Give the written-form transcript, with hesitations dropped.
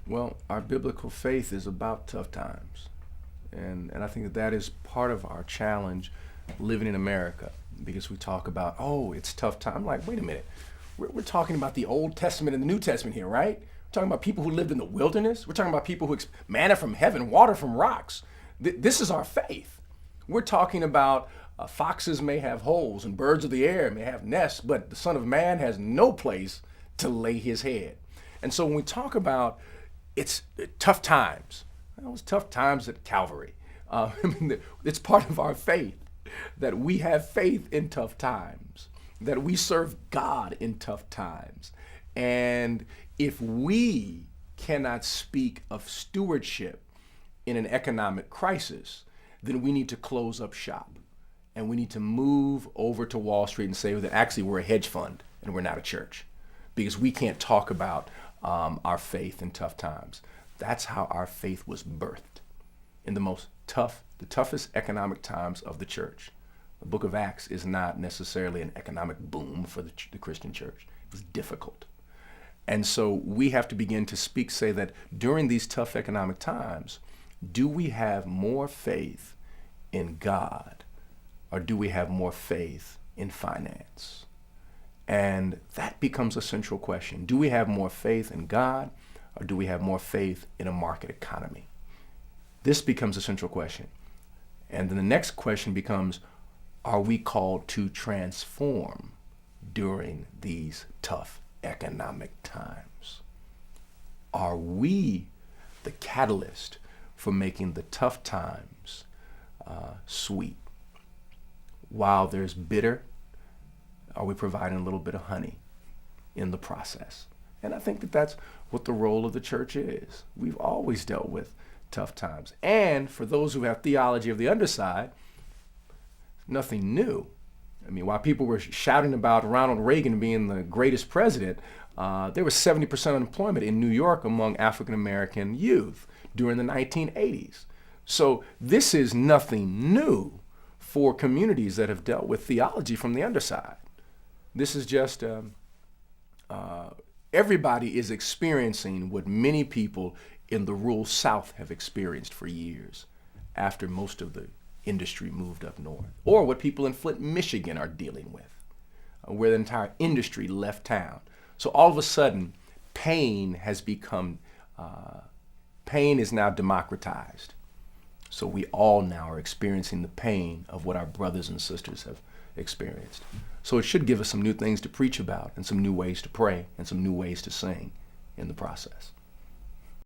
Well, our biblical faith is about tough times. And I think that that is part of our challenge living in America because we talk about, oh, it's tough time. I'm like, wait a minute. We're talking about the Old Testament and the New Testament here, right? We're talking about people who lived in the wilderness. We're talking about people who manna from heaven, water from rocks. This is our faith. We're talking about foxes may have holes and birds of the air may have nests, but the Son of Man has no place to lay his head. And so when we talk about it's tough times, well, it was tough times at Calvary. I mean, it's part of our faith that we have faith in tough times, that we serve God in tough times. And if we cannot speak of stewardship in an economic crisis, then we need to close up shop and we need to move over to Wall Street and say that actually we're a hedge fund and we're not a church because we can't talk about our faith in tough times. That's how our faith was birthed in the toughest economic times of the church. The book of Acts is not necessarily an economic boom for the Christian church. It was difficult. And so we have to begin to say that during these tough economic times, do we have more faith in God or do we have more faith in finance? And that becomes a central question. Do we have more faith in God or do we have more faith in a market economy? This becomes a central question. And then the next question becomes, are we called to transform during these tough economic times? Are we the catalyst for making the tough times sweet? While there's bitter, are we providing a little bit of honey in the process? And I think that that's what the role of the church is. We've always dealt with tough times. And for those who have theology of the underside, nothing new. I mean, while people were shouting about Ronald Reagan being the greatest president, there was 70% unemployment in New York among African American youth during the 1980s. So this is nothing new for communities that have dealt with theology from the underside. This is just everybody is experiencing what many people in the rural South have experienced for years after most of the industry moved up north, or what people in Flint, Michigan are dealing with, where the entire industry left town. So all of a sudden, pain is now democratized. So we all now are experiencing the pain of what our brothers and sisters have experienced. So it should give us some new things to preach about and some new ways to pray and some new ways to sing in the process.